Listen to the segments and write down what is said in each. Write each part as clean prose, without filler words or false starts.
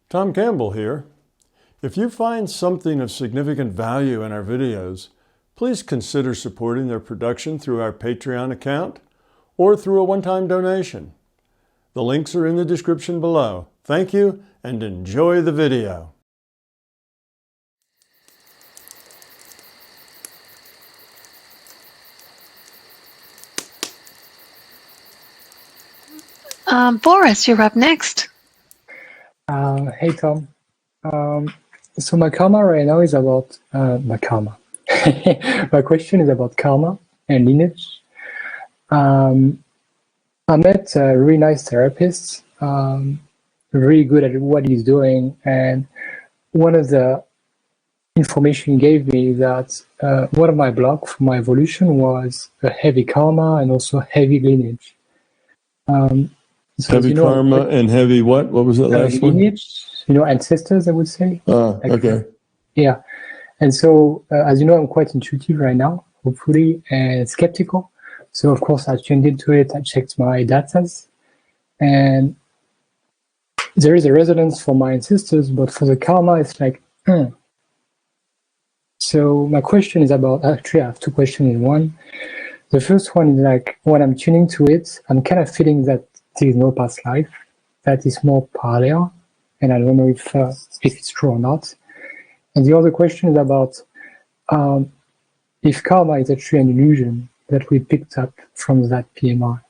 Tom Campbell here. If you find something of significant value in our videos, please consider supporting their production through our Patreon account or through a one-time donation. The links are in the description below. Thank you and enjoy the video. Boris, you're up next. Hey, Tom. So my karma right now is about my karma. My question is about karma and lineage. I met a really nice therapist, really good at what he's doing. And one of the information he gave me is that one of my blocks for my evolution was a heavy karma and also heavy lineage. So heavy karma and heavy what? What was that last lineage, one? Ancestors, I would say. Okay. Yeah. And so, as you know, I'm quite intuitive right now, hopefully, and skeptical. So, of course, I tuned into it. I checked my datas. And there is a resonance for my ancestors, but for the karma, it's like, So my question is actually, I have two questions in one. The first one is like, when I'm tuning to it, I'm kind of feeling that there is no past life, that is more parallel, and I don't know if it's true or not. And the other question is about if karma is actually an illusion that we picked up from that PMI.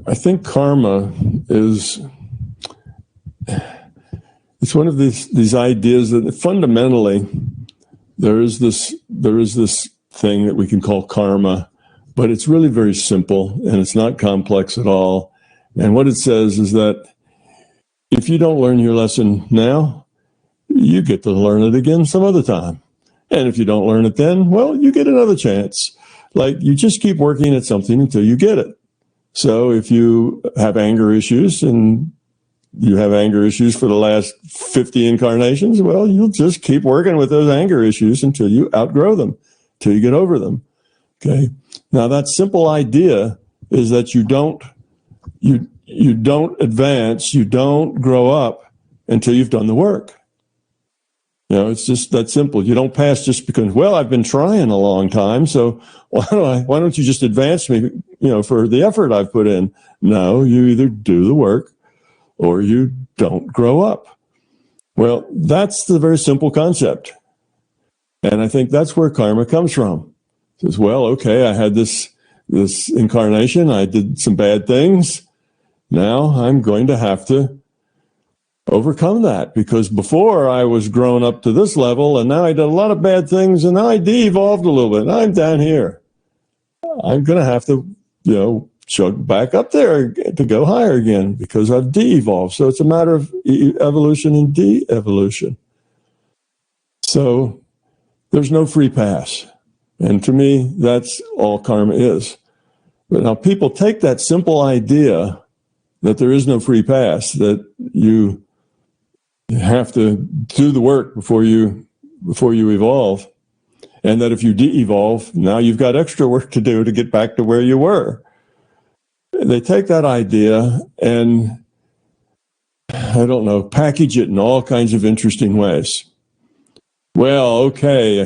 I think karma is, it's one of these ideas that fundamentally there is this thing that we can call karma, but it's really very simple and it's not complex at all. And what it says is that if you don't learn your lesson now, you get to learn it again some other time. And if you don't learn it then, well, you get another chance. Like you just keep working at something until you get it. So if you have anger issues and you have anger issues for the last 50 incarnations, well, you'll just keep working with those anger issues until you outgrow them, till you get over them. Okay. Now that simple idea is that you don't advance, you don't grow up until you've done the work. It's just that simple. You don't pass just because, well, I've been trying a long time, so why don't you just advance me, for the effort I've put in? No, you either do the work or you don't grow up. Well, that's the very simple concept. And I think that's where karma comes from. It says, well, okay, I had this incarnation, I did some bad things. Now I'm going to have to overcome that because before I was grown up to this level and now I did a lot of bad things and now I de-evolved a little bit. And I'm down here. I'm going to have to, chug back up there to go higher again because I've de-evolved. So it's a matter of evolution and de-evolution. So there's no free pass. And to me, that's all karma is. But now people take that simple idea that there is no free pass, that you have to do the work before you evolve, and that if you de-evolve, now you've got extra work to do to get back to where you were. They take that idea and, I don't know, package it in all kinds of interesting ways. Well, okay,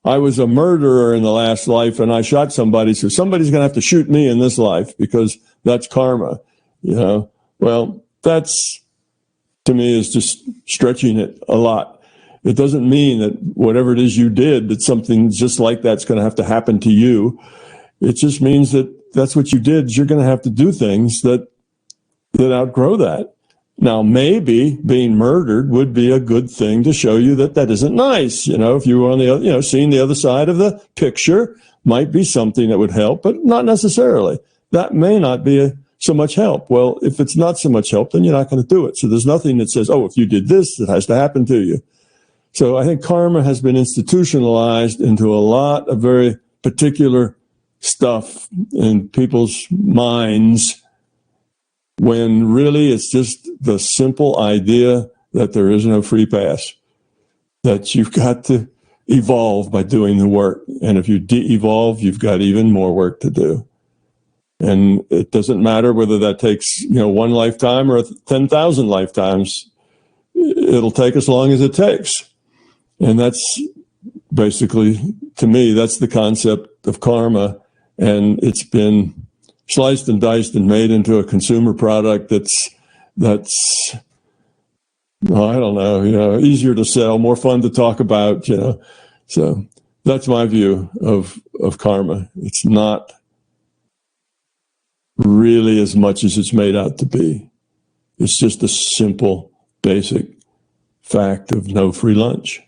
I was a murderer in the last life and I shot somebody, so somebody's going to have to shoot me in this life because that's karma. Well, that's, to me, is just stretching it a lot. It doesn't mean that whatever it is you did, that something just like that's going to have to happen to you. It just means that that's what you did. You're going to have to do things that outgrow that. Now, maybe being murdered would be a good thing to show you that isn't nice. If you were on the other, seeing the other side of the picture might be something that would help, but not necessarily. That may not be so much help. Well, if it's not so much help, then you're not going to do it. So there's nothing that says, oh, if you did this, it has to happen to you. So I think karma has been institutionalized into a lot of very particular stuff in people's minds when really it's just the simple idea that there is no free pass, that you've got to evolve by doing the work. And if you de-evolve, you've got even more work to do. And it doesn't matter whether that takes, one lifetime or 10,000 lifetimes. it'll take as long as it takes. And that's basically, to me, that's the concept of karma. And it's been sliced and diced and made into a consumer product that's well, I don't know, easier to sell, more fun to talk about, So that's my view of karma. It's not really as much as it's made out to be. It's just a simple, basic fact of no free lunch.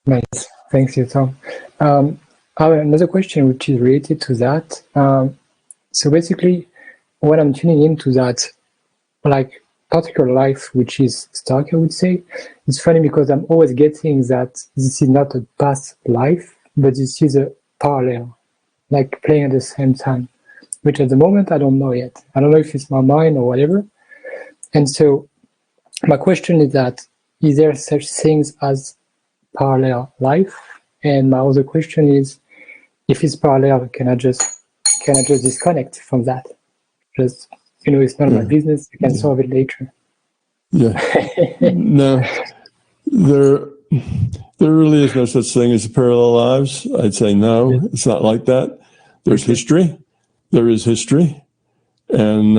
Nice. Thanks you, Tom. I have another question which is related to that. So basically, when I'm tuning into that, like, particular life, which is stuck, I would say, it's funny because I'm always getting that this is not a past life, but this is a parallel, like playing at the same time, which at the moment I don't know yet. I don't know if it's my mind or whatever. And so my question is that, is there such things as parallel life? And my other question is, if it's parallel, can I just disconnect from that? Just, it's none of my business. You can solve it later. Yeah. No, there really is no such thing as parallel lives. I'd say no, it's not like that. There's history. There is history. And,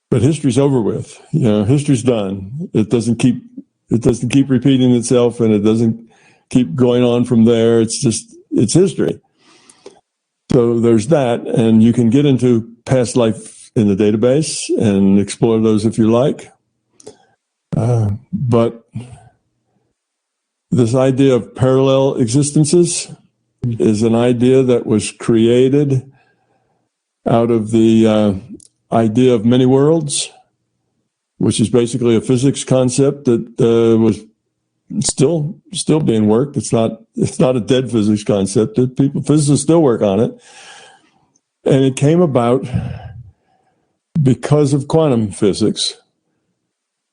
but history's over with. History's done. It doesn't keep repeating itself, and it doesn't keep going on from there. It's history. So there's that, and you can get into past life in the database and explore those if you like. But this idea of parallel existences is an idea that was created out of the idea of many worlds, which is basically a physics concept that was still being worked. It's not a dead physics concept. Physicists still work on it. And it came about because of quantum physics.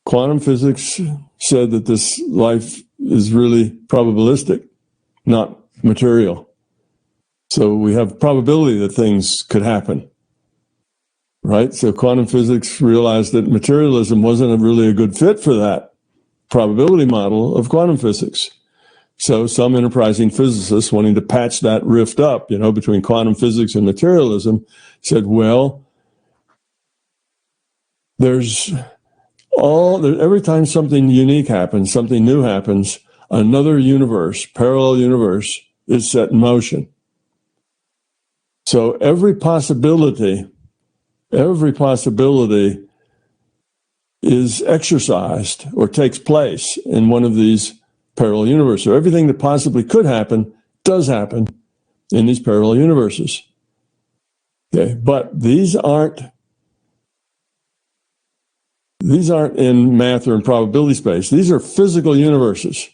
Quantum physics said that this life is really probabilistic, not material. So we have probability that things could happen, right? So quantum physics realized that materialism wasn't really a good fit for that probability model of quantum physics. So some enterprising physicists, wanting to patch that rift up, between quantum physics and materialism, said, well, every time something unique happens, something new happens, another universe, parallel universe, is set in motion. So every possibility is exercised or takes place in one of these parallel universes. So everything that possibly could happen does happen in these parallel universes. Okay, but these aren't in math or in probability space. These are physical universes.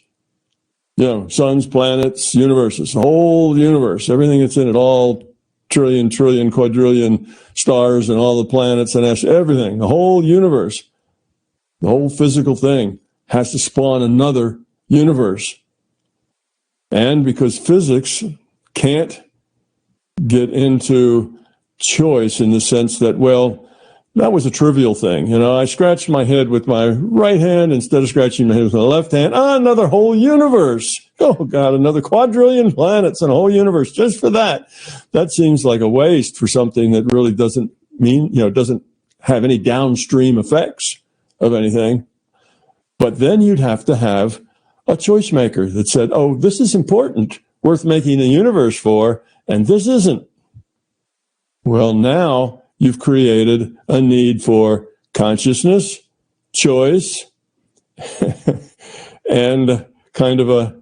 Suns, planets, universes, the whole universe, everything that's in it, all trillion, quadrillion stars and all the planets and everything, the whole universe, the whole physical thing has to spawn another universe. And because physics can't get into choice in the sense that, well, that was a trivial thing. I scratched my head with my right hand instead of scratching my head with my left hand. another whole universe. Oh, God, another quadrillion planets and a whole universe just for that. That seems like a waste for something that really doesn't have any downstream effects of anything. But then you'd have to have a choice maker that said, oh, this is important, worth making a universe for, and this isn't. Well, now you've created a need for consciousness, choice, and kind of a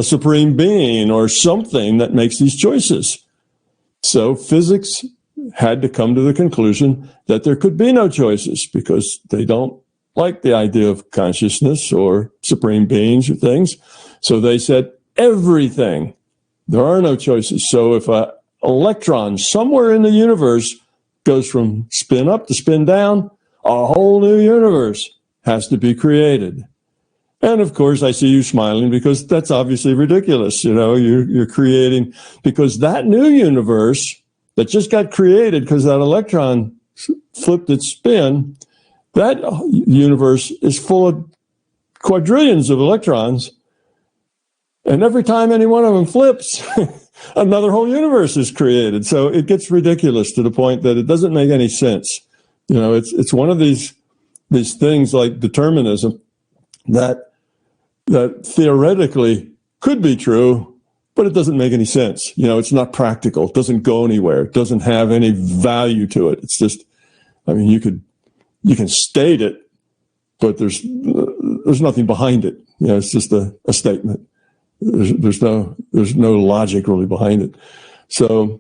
supreme being or something that makes these choices. So physics had to come to the conclusion that there could be no choices because they don't like the idea of consciousness or supreme beings or things. So they said everything. There are no choices. So if an electron somewhere in the universe goes from spin up to spin down, a whole new universe has to be created. And of course, I see you smiling because that's obviously ridiculous. You're creating, because that new universe that just got created because that electron flipped its spin, that universe is full of quadrillions of electrons. And every time any one of them flips, another whole universe is created. So it gets ridiculous to the point that it doesn't make any sense. You know, it's one of these things like determinism that theoretically could be true, but it doesn't make any sense. You know, it's not practical. It doesn't go anywhere. It doesn't have any value to it. It's just, I mean, you can state it, but there's nothing behind it. You know, it's just a statement. There's no logic really behind it. So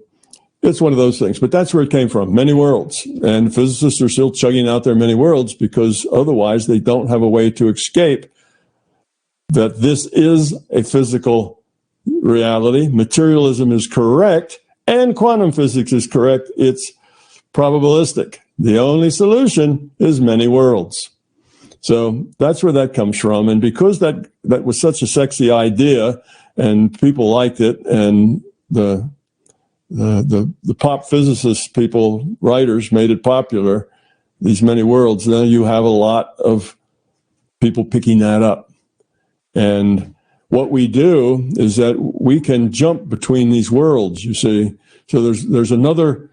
it's one of those things, but that's where it came from, many worlds. And physicists are still chugging out their many worlds because otherwise they don't have a way to escape that this is a physical reality. Materialism is correct and quantum physics is correct. It's probabilistic. The only solution is many worlds. So that's where that comes from. And because that was such a sexy idea and people liked it, and the pop physicist people, writers, made it popular, these many worlds, now you have a lot of people picking that up. And what we do is that we can jump between these worlds, you see. So there's another,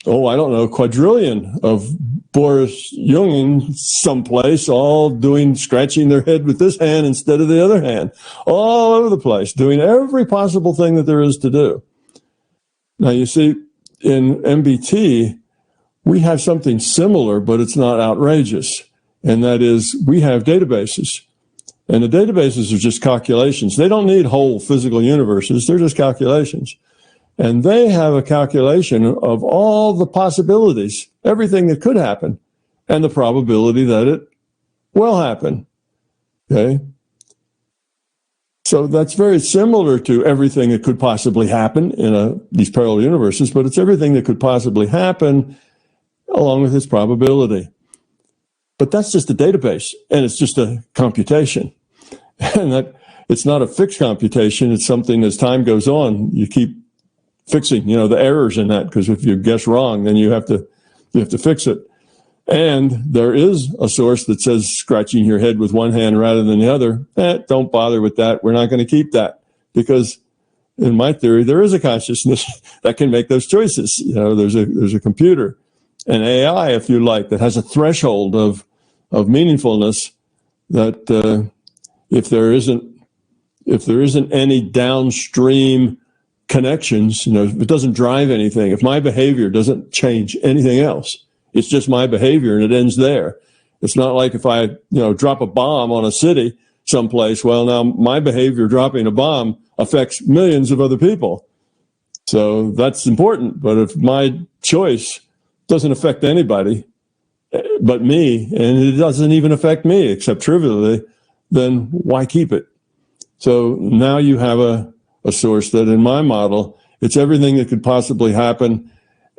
quadrillion of Boris Jungin someplace, all scratching their head with this hand instead of the other hand, all over the place, doing every possible thing that there is to do. Now, you see, in MBT, we have something similar, but it's not outrageous. And that is, we have databases. And the databases are just calculations. They don't need whole physical universes. They're just calculations. And they have a calculation of all the possibilities, everything that could happen, and the probability that it will happen. Okay? So that's very similar to everything that could possibly happen in these parallel universes, but it's everything that could possibly happen along with its probability. But that's just a database, and it's just a computation. And that it's not a fixed computation. It's something as time goes on, you keep fixing, the errors in that, because if you guess wrong, then you have to fix it. And there is a source that says scratching your head with one hand rather than the other. Don't bother with that. We're not going to keep that, because in my theory, there is a consciousness that can make those choices. There's a computer, an AI, if you like, that has a threshold of meaningfulness that if there isn't any downstream connections, if it doesn't drive anything, if my behavior doesn't change anything else, it's just my behavior and it ends there. It's not like if I, drop a bomb on a city someplace, well, now my behavior dropping a bomb affects millions of other people. So that's important. But if my choice doesn't affect anybody but me, and it doesn't even affect me except trivially, then why keep it? So now you have a source that in my model, it's everything that could possibly happen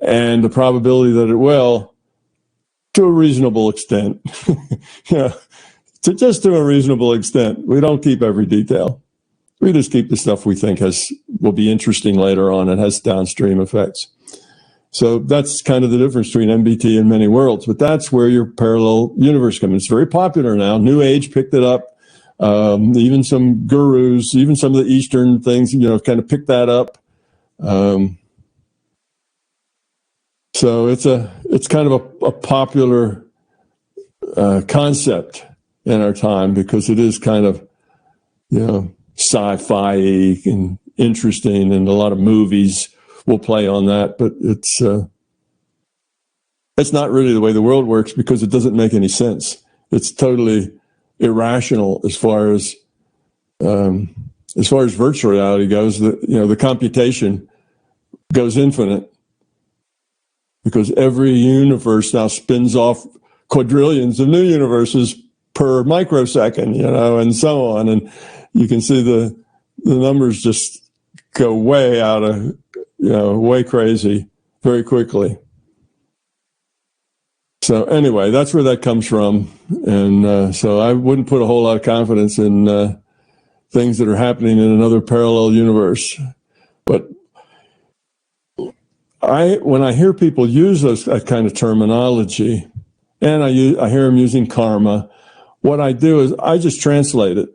and the probability that it will, to a reasonable extent. To a reasonable extent. We don't keep every detail. We just keep the stuff we think will be interesting later on and has downstream effects. So that's kind of the difference between MBT and many worlds. But that's where your parallel universe comes in. It's very popular now. New Age picked it up. Even some gurus, even some of the Eastern things, kind of picked that up. So it's kind of a popular concept in our time, because it is kind of, sci-fi and interesting, and a lot of movies will play on that. But it's not really the way the world works, because it doesn't make any sense. It's totally irrational as far as virtual reality goes. The computation goes infinite, because every universe now spins off quadrillions of new universes per microsecond, and so on. And you can see the numbers just go way out of, way crazy very quickly. So anyway, that's where that comes from. And so I wouldn't put a whole lot of confidence in things that are happening in another parallel universe. But when I hear people use that kind of terminology, and I hear them using karma, what I do is I just translate it.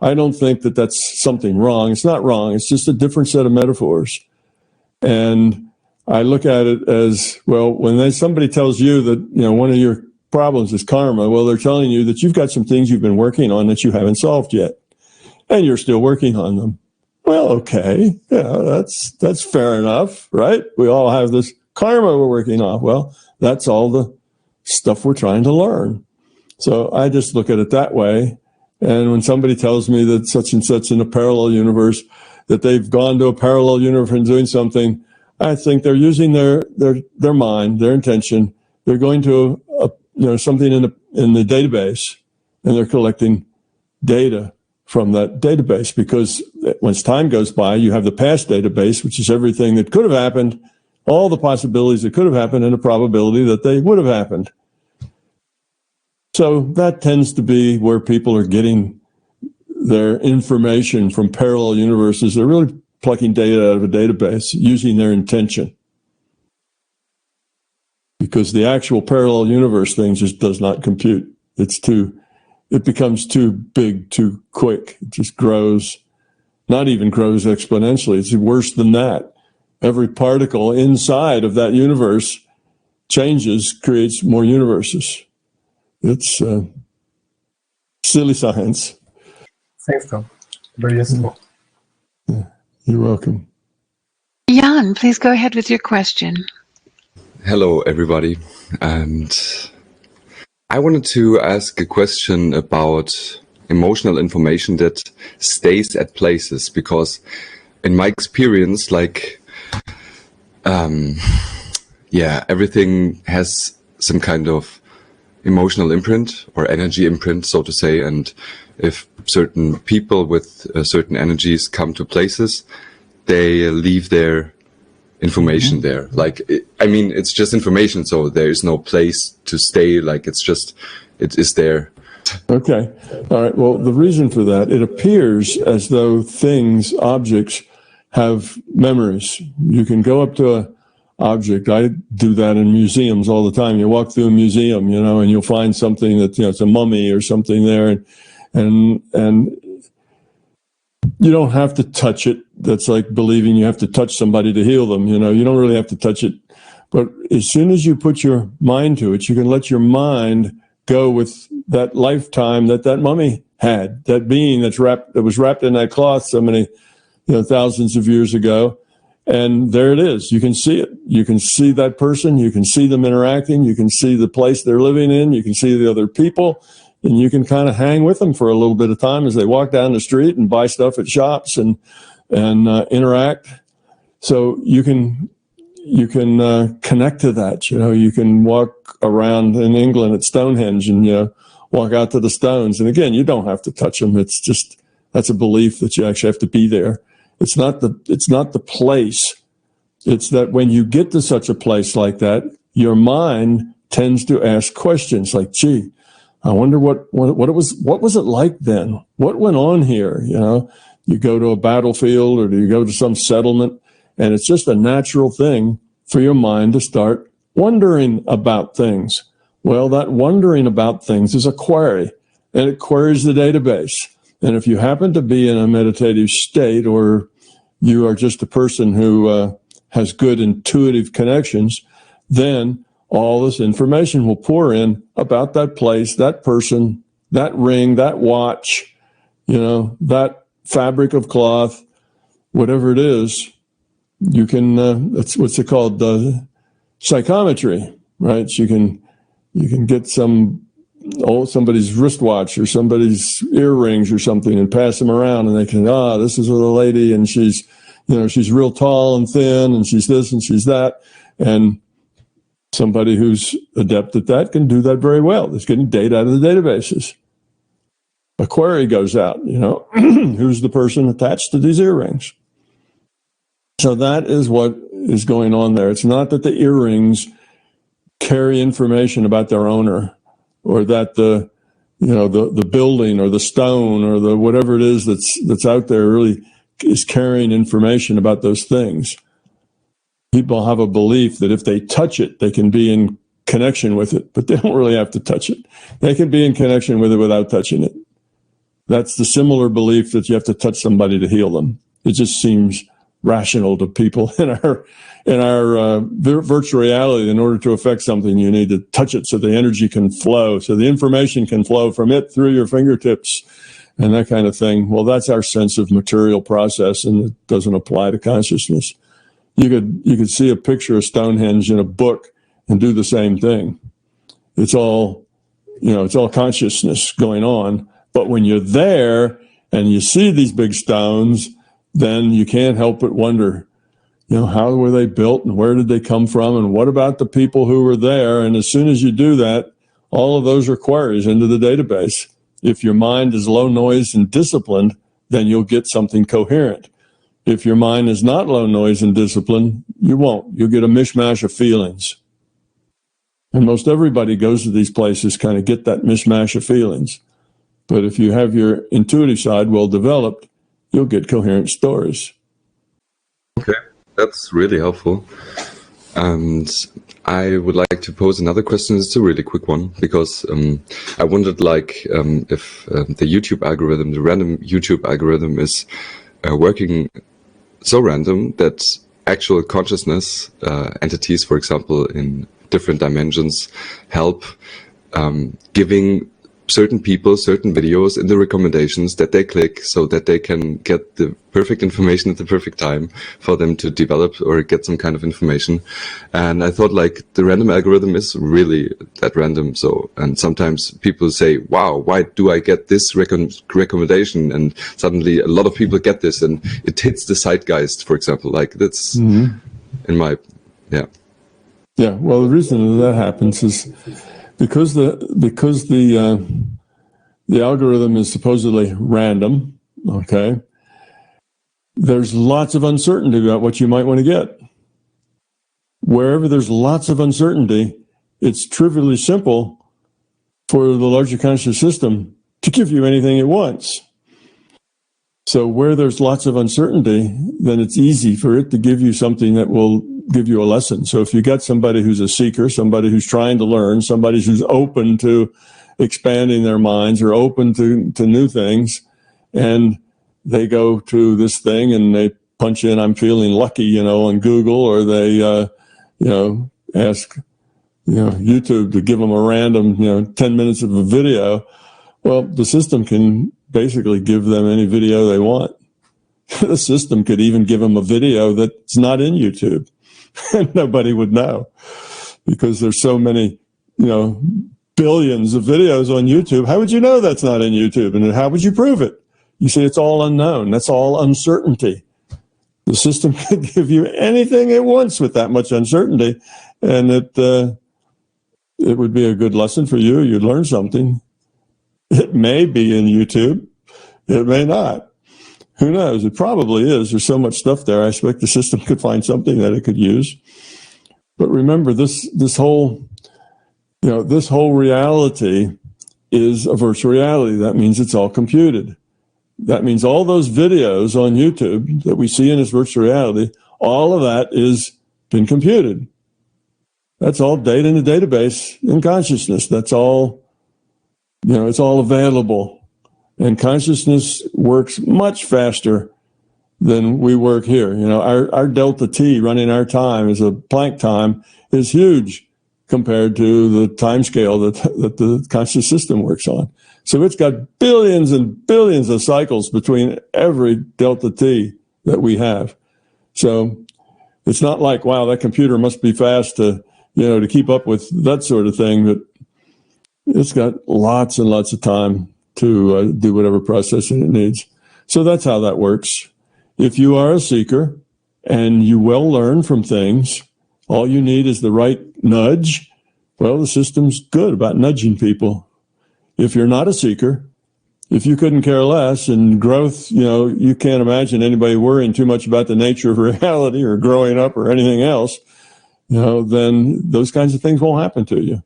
I don't think that that's something wrong. It's not wrong. It's just a different set of metaphors. And I look at it as, well, when somebody tells you that, one of your problems is karma, well, they're telling you that you've got some things you've been working on that you haven't solved yet, and you're still working on them. Well, okay, that's fair enough, right? We all have this karma we're working on. Well, that's all the stuff we're trying to learn. So I just look at it that way. And when somebody tells me that such and such in a parallel universe, that they've gone to a parallel universe and doing something, I think they're using their mind, their intention. They're going to something in the database, and they're collecting data from that database, because once time goes by, you have the past database, which is everything that could have happened, all the possibilities that could have happened, and a probability that they would have happened. So that tends to be where people are getting their information from parallel universes. They're really plucking data out of a database using their intention, because the actual parallel universe thing just does not compute. It becomes too big, too quick. It just grows, not even grows exponentially. It's worse than that. Every particle inside of that universe changes, creates more universes. It's silly science. Thanks, Tom. Very useful. Yeah, you're welcome. Jan, please go ahead with your question. Hello, everybody. And I wanted to ask a question about emotional information that stays at places, because in my experience, everything has some kind of emotional imprint or energy imprint, so to say. And if certain people with certain energies come to places, they leave their information there. It's just information, so there is no place to stay. It is there. Okay. All right. Well, the reason for that, it appears as though objects have memories. You can go up to an object. I do that in museums all the time. You walk through a museum, and you'll find something that, it's a mummy or something there. And you don't have to touch it. That's like believing you have to touch somebody to heal them. You don't really have to touch it. But as soon as you put your mind to it, you can let your mind go with that lifetime that mummy had, that being that was wrapped in that cloth so many, thousands of years ago. And there it is. You can see it. You can see that person. You can see them interacting. You can see the place they're living in. You can see the other people. And you can kind of hang with them for a little bit of time as they walk down the street and buy stuff at shops and interact. So you can connect to that. You can walk around in England at Stonehenge and walk out to the stones. And again, you don't have to touch them. It's just, that's a belief that you actually have to be there. It's not the place. It's that when you get to such a place like that, your mind tends to ask questions like, gee, I wonder what was it like then? What went on here? You go to a battlefield or do you go to some settlement, and it's just a natural thing for your mind to start wondering about things. Well, that wondering about things is a query, and it queries the database. And if you happen to be in a meditative state, or you are just a person who has good intuitive connections, then all this information will pour in about that place, that person, that ring, that watch, that fabric of cloth, whatever it is. You can, that's what's it called, psychometry, right? So you can get somebody's wristwatch or somebody's earrings or something and pass them around, and they can, this is a lady, and she's real tall and thin, and she's this and she's that. And somebody who's adept at that can do that very well. It's getting data out of the databases. A query goes out, who's the person attached to these earrings? So that is what is going on there. It's not that the earrings carry information about their owner, or that the building or the stone or the whatever it is that's out there really is carrying information about those things. people have a belief that if they touch it, they can be in connection with it, but they don't really have to touch it. They can be in connection with it without touching it. That's the similar belief that you have to touch somebody to heal them. It just seems rational to people in our virtual reality. In order to affect something, you need to touch it so the energy can flow, so the information can flow from it through your fingertips and that kind of thing. Well, that's our sense of material process, and it doesn't apply to consciousness. You could see a picture of Stonehenge in a book and do the same thing. It's all consciousness going on. But when you're there and you see these big stones, then you can't help but wonder, how were they built and where did they come from and what about the people who were there? And as soon as you do that, all of those are queries into the database. If your mind is low noise and disciplined, then you'll get something coherent. If your mind is not low noise and disciplined, you won't. You'll get a mishmash of feelings. And most everybody goes to these places kind of get that mishmash of feelings. But if you have your intuitive side well developed, you'll get coherent stories. Okay, that's really helpful. And I would like to pose another question. It's a really quick one, because I wondered if the YouTube algorithm, the random YouTube algorithm is working so random that actual consciousness entities, for example, in different dimensions, help giving certain people certain videos in the recommendations that they click so that they can get the perfect information at the perfect time for them to develop or get some kind of information. And I thought the random algorithm is really that random. So, and sometimes people say, wow, why do I get this recommendation? And suddenly a lot of people get this and it hits the zeitgeist, for example. That's in my, yeah. Yeah, well, the reason that happens is because the algorithm is supposedly random, okay, there's lots of uncertainty about what you might want to get. Wherever there's lots of uncertainty, it's trivially simple for the larger conscious system to give you anything it wants. So where there's lots of uncertainty, then it's easy for it to give you something that will give you a lesson. So if you got somebody who's a seeker, somebody who's trying to learn, somebody who's open to expanding their minds or open to new things, and they go to this thing and they punch in, I'm feeling lucky, on Google, or they, ask, YouTube to give them a random, 10 minutes of a video. Well, the system can basically give them any video they want. The system could even give them a video that's not in YouTube. And nobody would know, because there's so many, billions of videos on YouTube. How would you know that's not in YouTube? And how would you prove it? You see, it's all unknown. That's all uncertainty. The system can give you anything it wants with that much uncertainty. And it would be a good lesson for you. You'd learn something. It may be in YouTube. It may not. Who knows? It probably is. There's so much stuff there. I expect the system could find something that it could use. But remember, this whole reality is a virtual reality. That means it's all computed. That means all those videos on YouTube that we see in this virtual reality, all of that is been computed. That's all data in the database in consciousness. That's all, it's all available. And consciousness works much faster than we work here. Our delta T running our time as a Planck time is huge compared to the time scale that the conscious system works on. So it's got billions and billions of cycles between every delta T that we have. So it's not like, wow, that computer must be fast to keep up with that sort of thing. But it's got lots and lots of time to do whatever processing it needs. So that's how that works. If you are a seeker and you will learn from things, all you need is the right nudge. Well, the system's good about nudging people. If you're not a seeker, if you couldn't care less, and growth, you can't imagine anybody worrying too much about the nature of reality or growing up or anything else, then those kinds of things won't happen to you.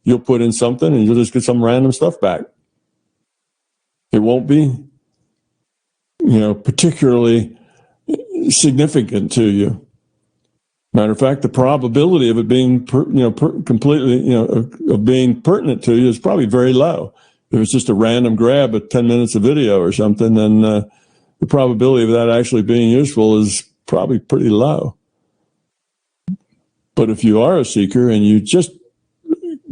You'll put in something and you'll just get some random stuff back. It won't be, particularly significant to you. Matter of fact, the probability of it being, completely, of being pertinent to you is probably very low. If it's just a random grab of 10 minutes of video or something, then the probability of that actually being useful is probably pretty low. But if you are a seeker and you just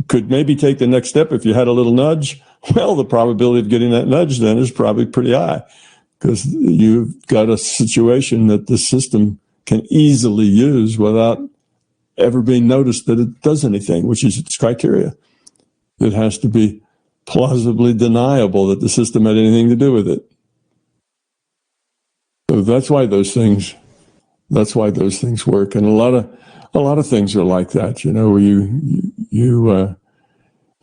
could maybe take the next step if you had a little nudge, well, the probability of getting that nudge then is probably pretty high, because you've got a situation that the system can easily use without ever being noticed that it does anything, which is its criteria. It has to be plausibly deniable that the system had anything to do with it. So that's why those things work. And a lot of things are like that, where you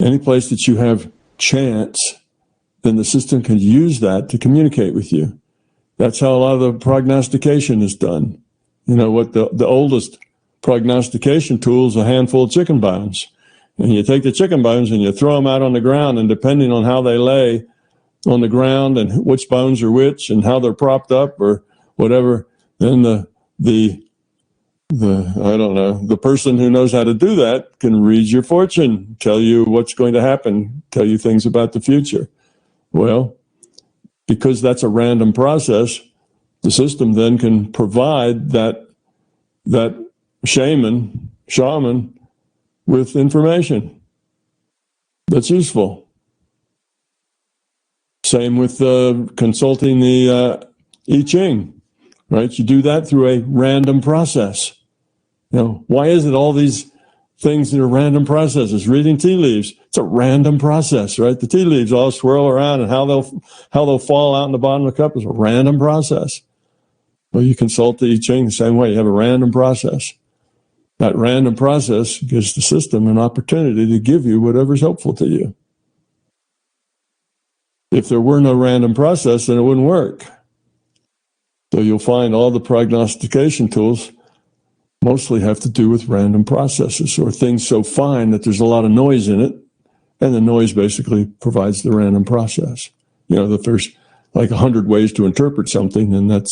any place that you have chance, then the system can use that to communicate with you. That's how a lot of the prognostication is done. What the oldest prognostication tool is a handful of chicken bones. And you take the chicken bones and you throw them out on the ground, and depending on how they lay on the ground and which bones are which and how they're propped up or whatever, then the person who knows how to do that can read your fortune, tell you what's going to happen, tell you things about the future. Well, because that's a random process, the system then can provide that shaman with information that's useful. Same with consulting the I Ching, right? You do that through a random process. Why is it all these things that are random processes? Reading tea leaves, it's a random process, right? The tea leaves all swirl around, and how they'll fall out in the bottom of the cup is a random process. Well, you consult the I Ching the same way. You have a random process. That random process gives the system an opportunity to give you whatever's helpful to you. If there were no random process, then it wouldn't work. So you'll find all the prognostication tools mostly have to do with random processes, or things so fine that there's a lot of noise in it, and the noise basically provides the random process. If there's like 100 ways to interpret something, then that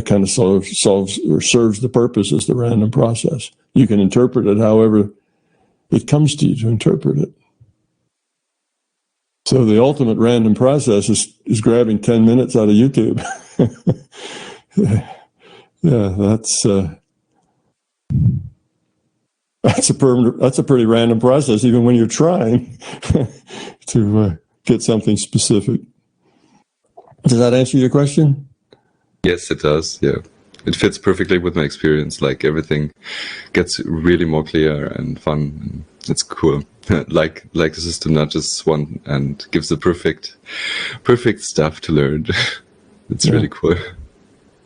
kind of solves or serves the purpose as the random process. You can interpret it however it comes to you to interpret it. So the ultimate random process is grabbing 10 minutes out of YouTube. Yeah, that's a pretty random process, even when you're trying to get something specific. Does that answer your question? Yes, it does. Yeah, it fits perfectly with my experience. Like, everything gets really more clear and fun. And it's cool. like the system nudges one and gives the perfect stuff to learn. It's really cool.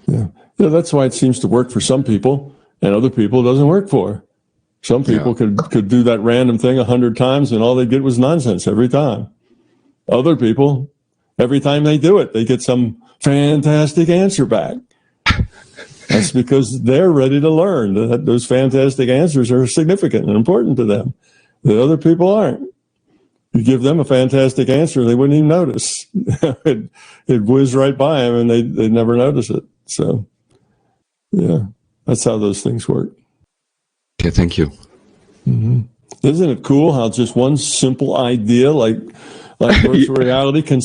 Yeah, that's why it seems to work for some people, and other people it doesn't work for. Some people could do that random thing 100 times, and all they get was nonsense every time. Other people, every time they do it, they get some fantastic answer back. That's because they're ready to learn. Those fantastic answers are significant and important to them. The other people aren't. You give them a fantastic answer, they wouldn't even notice. It'd whiz right by them, and they'd never notice it. So, yeah, that's how those things work. Okay, thank you. Mm-hmm. Isn't it cool how just one simple idea like virtual reality can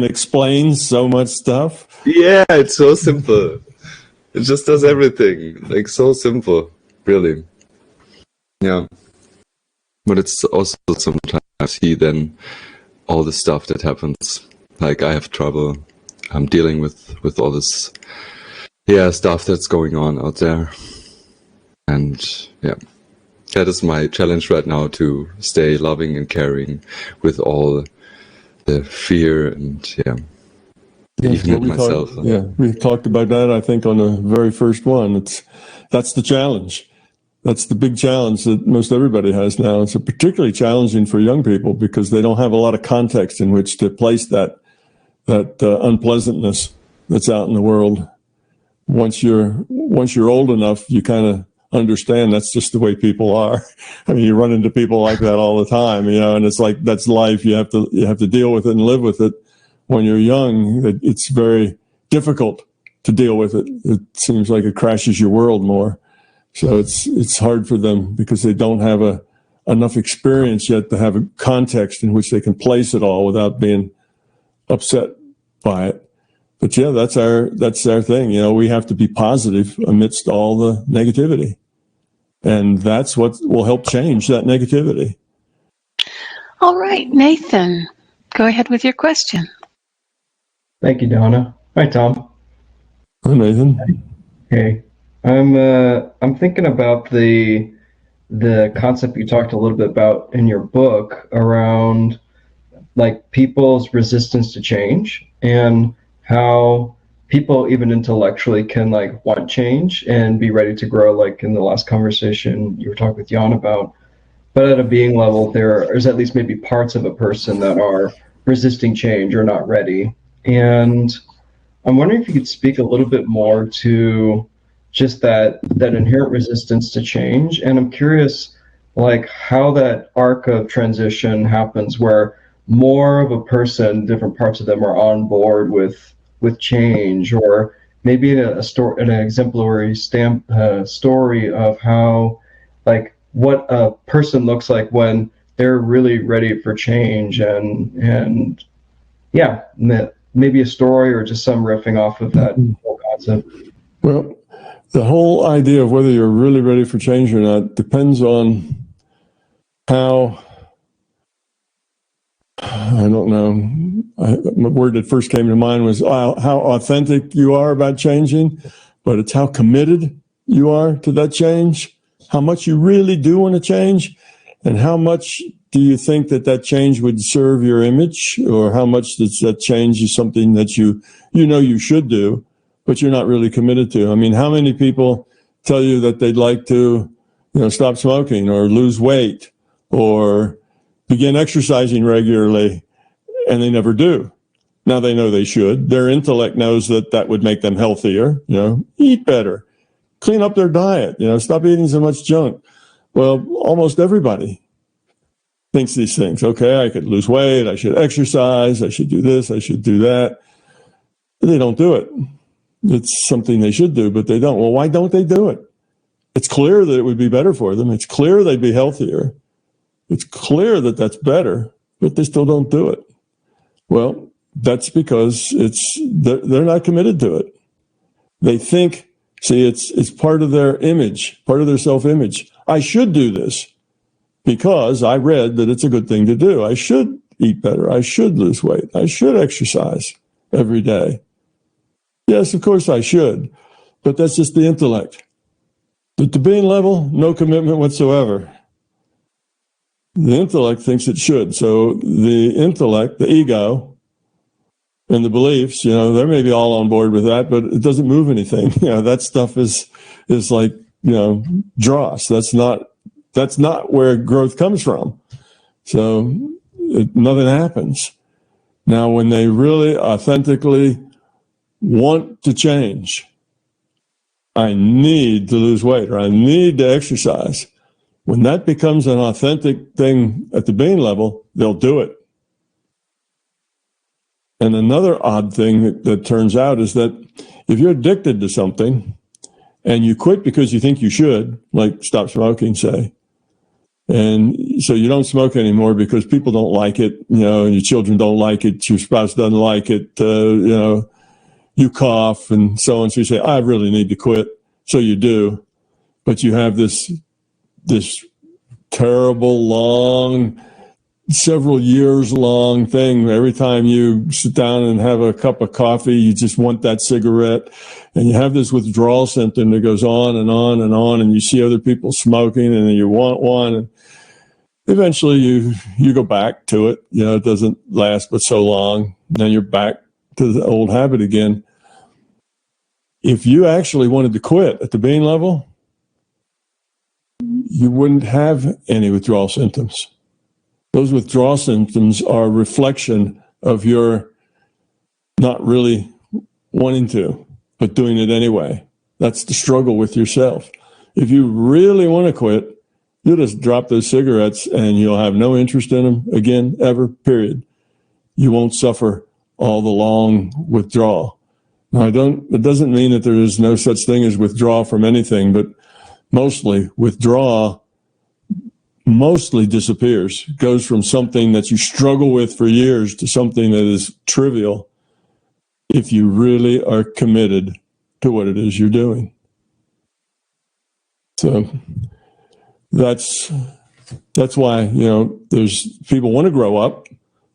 explain so much stuff? Yeah, it's so simple. It just does everything. Like, so simple, really. Yeah. But it's also sometimes see then all the stuff that happens. Like, I have trouble dealing with all this stuff that's going on out there. And yeah, that is my challenge right now, to stay loving and caring with all the fear and even with myself. We talked about that, I think, on the very first one. That's the challenge. That's the big challenge that most everybody has now. It's particularly challenging for young people because they don't have a lot of context in which to place that unpleasantness that's out in the world. Once you're old enough, you kind of understand that's just the way people are. I mean, you run into people like that all the time, and it's like, that's life. You have to deal with it and live with it. When you're young, it's very difficult to deal with it. It seems like it crashes your world more. So it's hard for them because they don't have enough experience yet to have a context in which they can place it all without being upset by it. But yeah, that's our thing. We have to be positive amidst all the negativity. And that's what will help change that negativity. All right, Nathan, go ahead with your question. Thank you, Donna. Hi, Tom. Hi, Nathan. Hey, I'm thinking about the concept you talked a little bit about in your book around like people's resistance to change and how people even intellectually can like want change and be ready to grow, like in the last conversation you were talking with Jan about. But at a being level, there's at least maybe parts of a person that are resisting change or not ready. And I'm wondering if you could speak a little bit more to just that inherent resistance to change. And I'm curious, like, how that arc of transition happens where more of a person, different parts of them are on board with change, or maybe in an exemplary story of how, like, what a person looks like when they're really ready for change, and yeah, maybe a story or just some riffing off of that whole concept. Well, the whole idea of whether you're really ready for change or not depends on how, I don't know, the word that first came to mind was how authentic you are about changing, but it's how committed you are to that change, how much you really do want to change, and how much do you think that change would serve your image, or how much does that change is something that you should do, but you're not really committed to. I mean, how many people tell you that they'd like to, stop smoking or lose weight or begin exercising regularly, and they never do? Now they know they should. Their intellect knows that would make them healthier, eat better, clean up their diet, stop eating so much junk. Well, almost everybody thinks these things. Okay, I could lose weight, I should exercise, I should do this, I should do that. They don't do it. It's something they should do, but they don't. Well, why don't they do it? It's clear that it would be better for them. It's clear they'd be healthier. It's clear that that's better, but they still don't do it. Well, that's because they're not committed to it. They think, it's part of their image, part of their self-image. I should do this because I read that it's a good thing to do. I should eat better. I should lose weight. I should exercise every day. Yes, of course I should, but that's just the intellect. At the being level, no commitment whatsoever. The intellect thinks it should. So the intellect, the ego, and the beliefs, they may be all on board with that, but it doesn't move anything. That stuff is like, dross. That's not where growth comes from. So nothing happens. Now, when they really authentically want to change, I need to lose weight or I need to exercise. When that becomes an authentic thing at the being level, they'll do it. And another odd thing that turns out is that if you're addicted to something and you quit because you think you should, like stop smoking, say, and so you don't smoke anymore because people don't like it, and your children don't like it, your spouse doesn't like it, you cough and so on. So you say, I really need to quit. So you do, but you have this terrible, long, several years long thing. Every time you sit down and have a cup of coffee, you just want that cigarette, and you have this withdrawal symptom that goes on and on and on, and you see other people smoking and then you want one, and eventually you go back to it. It doesn't last but so long. Then you're back to the old habit again. If you actually wanted to quit at the being level, you wouldn't have any withdrawal symptoms. Those withdrawal symptoms are a reflection of your not really wanting to, but doing it anyway. That's the struggle with yourself. If you really want to quit, you'll just drop those cigarettes and you'll have no interest in them again, ever, period. You won't suffer all the long withdrawal. Now, it doesn't mean that there is no such thing as withdrawal from anything, but mostly withdraw, mostly disappears, goes from something that you struggle with for years to something that is trivial if you really are committed to what it is you're doing. So that's why, you know, there's people want to grow up.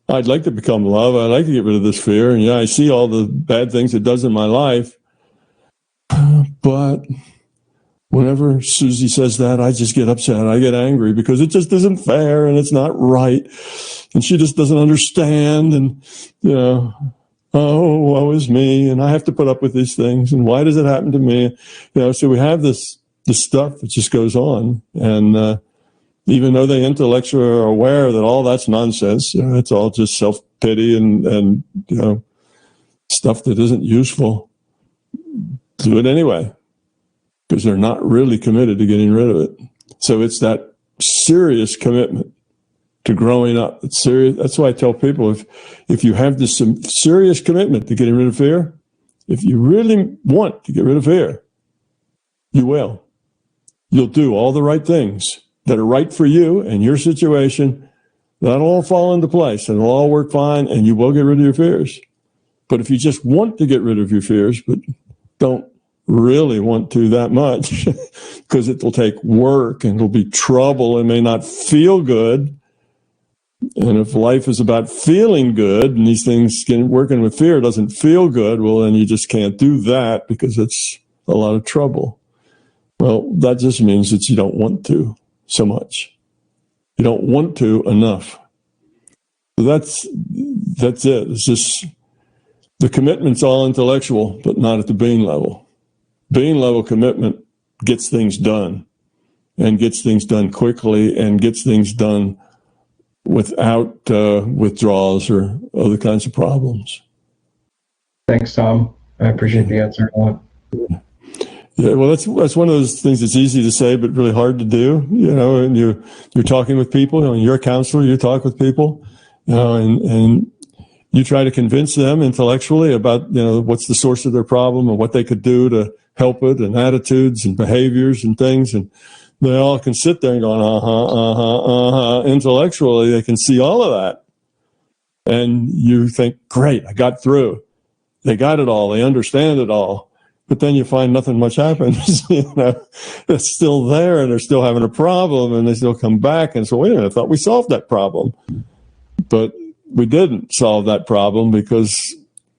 I'd like to become love. I'd like to get rid of this fear. And yeah, I see all the bad things it does in my life. But whenever Susie says that, I just get upset. I get angry because it just isn't fair and it's not right. And she just doesn't understand. And, you know, oh, woe is me. And I have to put up with these things. And why does it happen to me? You know, so we have this stuff that just goes on. And even though they intellectually are aware that all that's nonsense, you know, it's all just self-pity and you know, stuff that isn't useful, do it anyway, because they're not really committed to getting rid of it. So it's that serious commitment to growing up. It's serious. That's why I tell people, if you have this serious commitment to getting rid of fear, if you really want to get rid of fear, you will. You'll do all the right things that are right for you and your situation. That'll all fall into place and it'll all work fine and you will get rid of your fears. But if you just want to get rid of your fears, but don't really want to that much, because it'll take work and it'll be trouble and may not feel good. And if life is about feeling good and these things, working with fear doesn't feel good, well, then you just can't do that because it's a lot of trouble. Well, that just means that you don't want to so much. You don't want to enough. So that's it. It's just the commitment's all intellectual, but not at the being level. Being level commitment gets things done and gets things done quickly and gets things done without withdrawals or other kinds of problems. Thanks, Tom. I appreciate the answer a lot. Yeah, well, that's one of those things that's easy to say, but really hard to do. You know, and you're talking with people. You know, you're a counselor. You talk with people. You know, and you try to convince them intellectually about, you know, what's the source of their problem and what they could do to help it, and attitudes and behaviors and things. And they all can sit there and go, intellectually, they can see all of that. And you think, great, I got through. They got it all. They understand it all. But then you find nothing much happens. You know, it's still there and they're still having a problem and they still come back. And so, wait a minute, I thought we solved that problem. But we didn't solve that problem because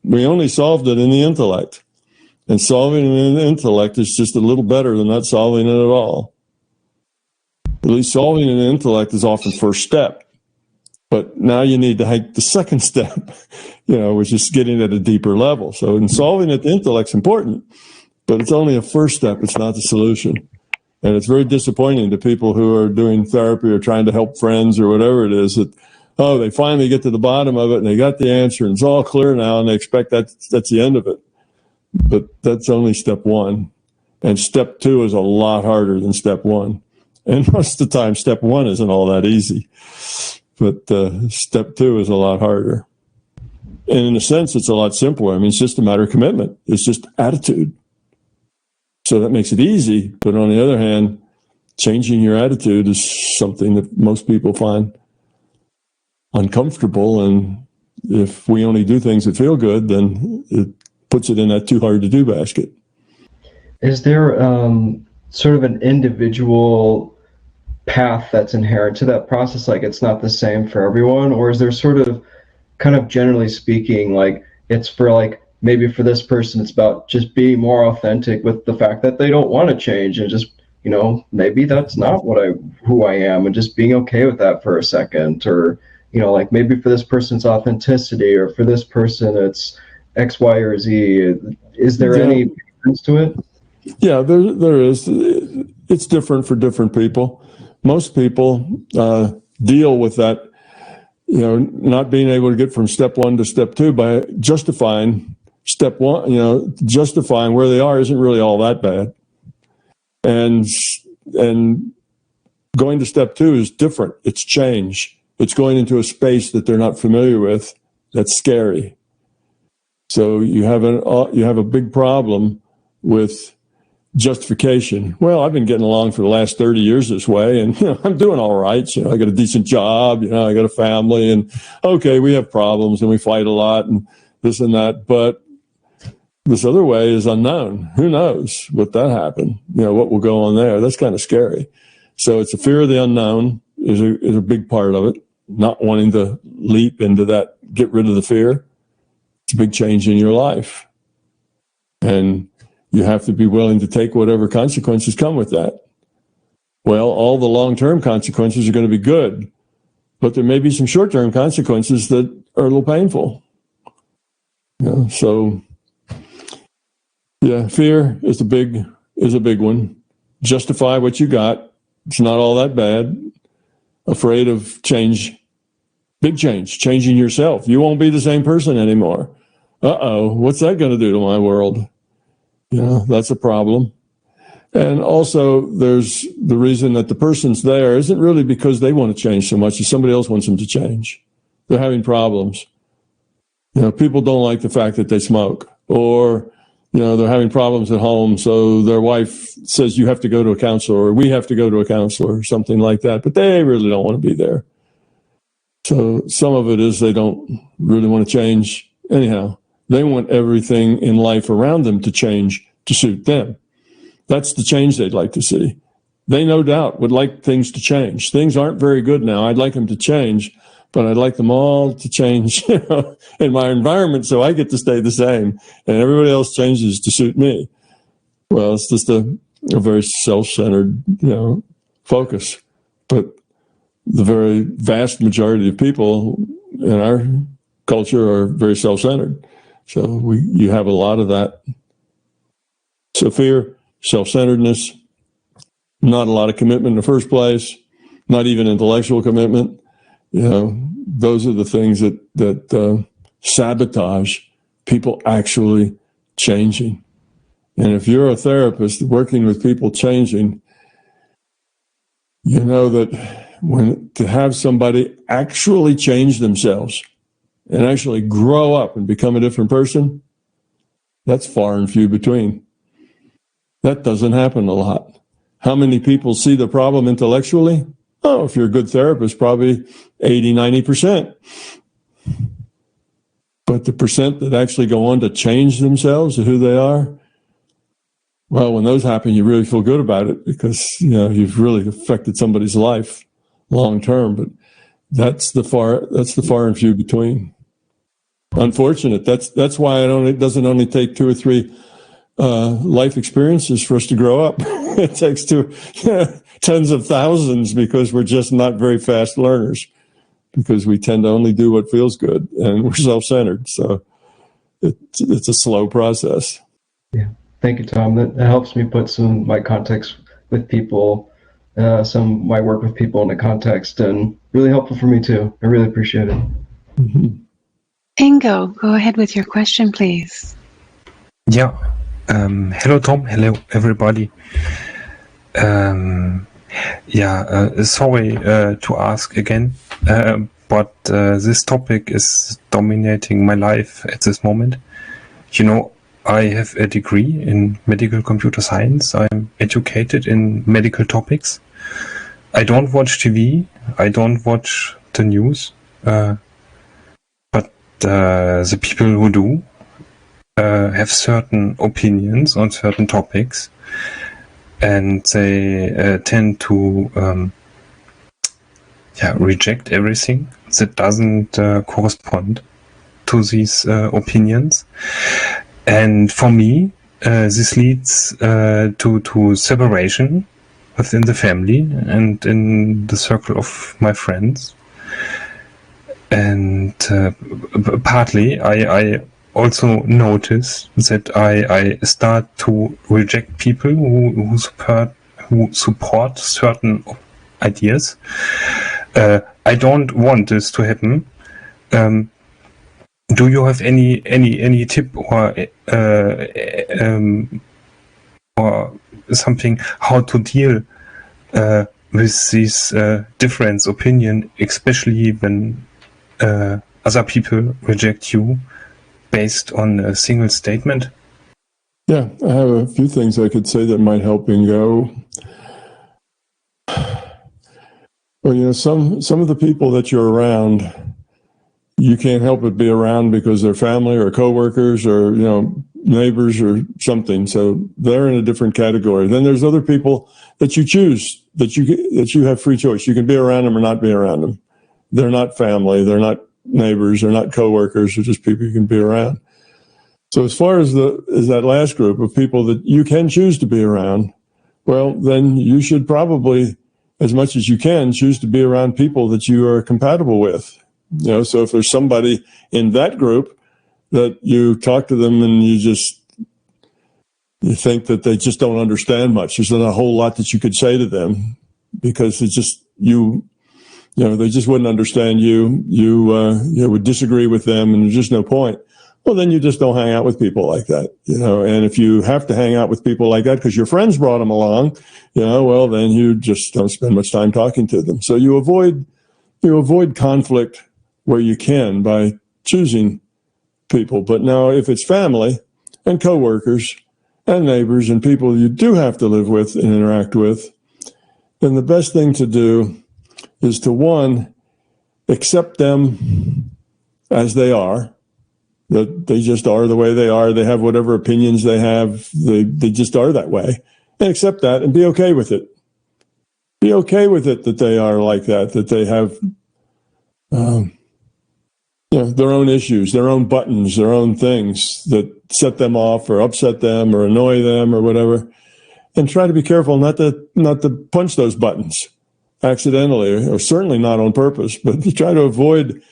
we only solved it in the intellect. And solving it in the intellect is just a little better than not solving it at all. At least solving it in the intellect is often first step. But now you need to take the second step, you know, which is getting at a deeper level. So in solving it, the intellect's important, but it's only a first step. It's not the solution. And it's very disappointing to people who are doing therapy or trying to help friends or whatever it is that, oh, they finally get to the bottom of it and they got the answer and it's all clear now and they expect that's the end of it. But that's only step one. And step two is a lot harder than step one. And most of the time, step one isn't all that easy. But step two is a lot harder. And in a sense, it's a lot simpler. I mean, it's just a matter of commitment. It's just attitude. So that makes it easy. But on the other hand, changing your attitude is something that most people find uncomfortable. And if we only do things that feel good, then it puts it in that too hard to do basket. Is there sort of an individual path that's inherent to that process? Like it's not the same for everyone? Or is there sort of, kind of generally speaking, like it's for like, maybe for this person, it's about just being more authentic with the fact that they don't want to change and just, you know, maybe that's not who I am, and just being okay with that for a second. Or, you know, like maybe for this person it's authenticity, or for this person it's X, Y, or Z. Is there any difference to it? Yeah, there is. It's different for different people. Most people deal with that, you know, not being able to get from step one to step two by justifying step one. You know, justifying where they are isn't really all that bad. And going to step two is different. It's change. It's going into a space that they're not familiar with. That's scary. So you have a big problem with justification. Well, I've been getting along for the last 30 years this way, and I'm doing all right. I got a decent job, I got a family, and okay, we have problems and we fight a lot and this and that, but this other way is unknown. Who knows what that happened? What will go on there? That's kind of scary. So it's a fear of the unknown is a big part of it. Not wanting to leap into that, get rid of the fear. It's a big change in your life. And you have to be willing to take whatever consequences come with that. Well, all the long-term consequences are going to be good, but there may be some short-term consequences that are a little painful. So yeah, fear is a big one. Justify what you got. It's not all that bad. Afraid of change, big change, changing yourself. You won't be the same person anymore. What's that going to do to my world? That's a problem. And also there's the reason that the person's there isn't really because they want to change so much as somebody else wants them to change. They're having problems. People don't like the fact that they smoke, or they're having problems at home, so their wife says you have to go to a counselor, or we have to go to a counselor, or something like that, but they really don't want to be there. So some of it is they don't really want to change anyhow. They want everything in life around them to change to suit them. That's the change they'd like to see. They no doubt would like things to change. Things aren't very good now. I'd like them to change, but I'd like them all to change in my environment so I get to stay the same and everybody else changes to suit me. Well, it's just a very self-centered, focus. But the very vast majority of people in our culture are very self-centered. So you have a lot of that. So fear, self-centeredness, not a lot of commitment in the first place, not even intellectual commitment. Those are the things that sabotage people actually changing. And if you're a therapist working with people changing, that to have somebody actually change themselves and actually grow up and become a different person, that's far and few between. That doesn't happen a lot. How many people see the problem intellectually? Oh, if you're a good therapist, probably 80, 90%. But the percent that actually go on to change themselves to who they are, well, when those happen, you really feel good about it because, you've really affected somebody's life long term. But that's the far and few between. Unfortunate. That's why it doesn't only take 2 or 3 life experiences for us to grow up. It takes tens of thousands because we're just not very fast learners, because we tend to only do what feels good and we're self-centered. So it's a slow process. Yeah. Thank you, Tom. That helps me put some of my context with people, some of my work with people in the context, and really helpful for me too. I really appreciate it. Mm-hmm. Ingo, go ahead with your question, please. Yeah. Hello, Tom. Hello, everybody. Sorry to ask again, but this topic is dominating my life at this moment. I have a degree in medical computer science. I'm educated in medical topics. I don't watch TV. I don't watch the news. But the people who do have certain opinions on certain topics, and they tend to reject everything that doesn't correspond to these opinions. And for me, this leads to separation within the family and in the circle of my friends. And partly, I also notice that I start to reject people who support certain ideas. I don't want this to happen. Do you have any tip or something how to deal with this different opinion, especially when other people reject you based on a single statement? Yeah, I have a few things I could say that might help Ingo. Well, you know, some of the people that you're around, you can't help but be around because they're family or coworkers or, you know, neighbors or something. So they're in a different category. Then there's other people that you choose, that you have free choice. You can be around them or not be around them. They're not family. They're not neighbors. They're not coworkers. They're just people you can be around. So as far as that last group of people that you can choose to be around, well, then you should probably, as much as you can, choose to be around people that you are compatible with. You know, so if there's somebody in that group that you talk to them and you think that they just don't understand much, there's not a whole lot that you could say to them because it's just you know, they just wouldn't understand you. You would disagree with them, and there's just no point. Well, then you just don't hang out with people like that, you know. And if you have to hang out with people like that because your friends brought them along, you know, well, then you just don't spend much time talking to them. So you avoid conflict where you can by choosing people. But now if it's family and coworkers and neighbors and people you do have to live with and interact with, then the best thing to do is to, one, accept them as they are, that they just are the way they are. They have whatever opinions they have. They just are that way. And accept that and be okay with it. Be okay with it that they are like that they have you know, their own issues, their own buttons, their own things that set them off or upset them or annoy them or whatever. And try to be careful not to punch those buttons accidentally, or certainly not on purpose, but you try to avoid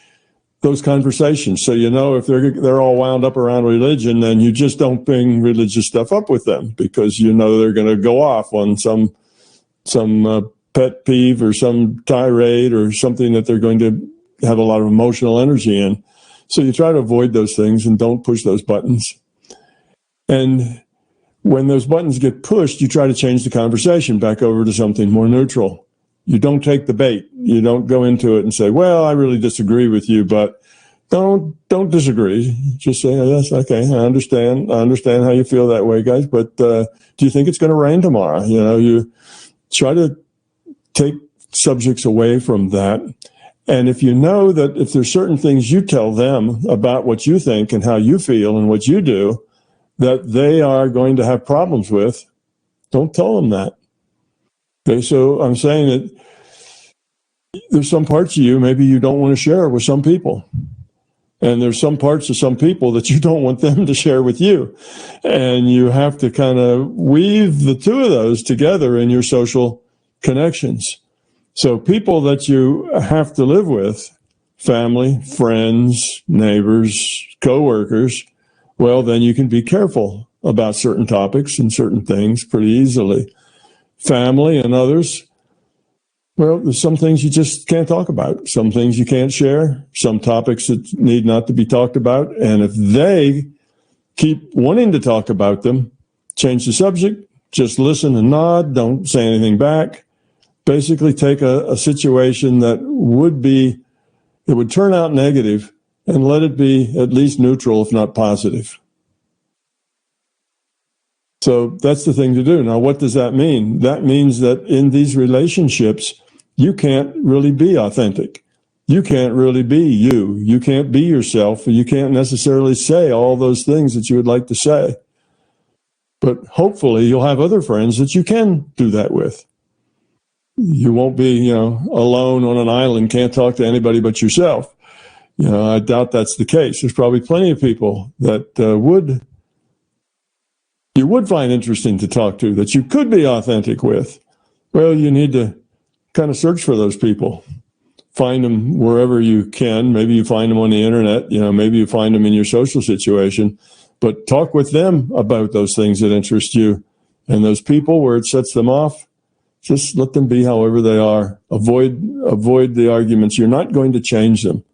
those conversations. So, you know, if they're all wound up around religion, then you just don't bring religious stuff up with them because you know they're going to go off on some pet peeve or some tirade or something that they're going to have a lot of emotional energy in. So you try to avoid those things and don't push those buttons. And when those buttons get pushed, you try to change the conversation back over to something more neutral. You don't take the bait. You don't go into it and say, well, I really disagree with you, but don't disagree. Just say, oh, yes, okay, I understand how you feel that way, guys, but do you think it's going to rain tomorrow? You know, you try to take subjects away from that. And if you know that if there's certain things you tell them about what you think and how you feel and what you do, that they are going to have problems with, don't tell them that. Okay, so I'm saying that there's some parts of you maybe you don't want to share with some people. And there's some parts of some people that you don't want them to share with you. And you have to kind of weave the two of those together in your social connections. So people that you have to live with, family, friends, neighbors, coworkers, well, then you can be careful about certain topics and certain things pretty easily. Family and others, well, there's some things you just can't talk about. Some things you can't share. Some topics that need not to be talked about. And if they keep wanting to talk about them, change the subject, just listen and nod, don't say anything back. Basically take a situation that would turn out negative and let it be at least neutral, if not positive. So that's the thing to do. Now, what does that mean? That means that in these relationships, you can't really be authentic. You can't really be you. You can't be yourself. You can't necessarily say all those things that you would like to say. But hopefully you'll have other friends that you can do that with. You won't be, alone on an island, can't talk to anybody but yourself. I doubt that's the case. There's probably plenty of people that you would find interesting to talk to, that you could be authentic with. Well, you need to kind of search for those people. Find them wherever you can. Maybe you find them on the internet. Maybe you find them in your social situation. But talk with them about those things that interest you. And those people where it sets them off, just let them be however they are. Avoid the arguments. You're not going to change them.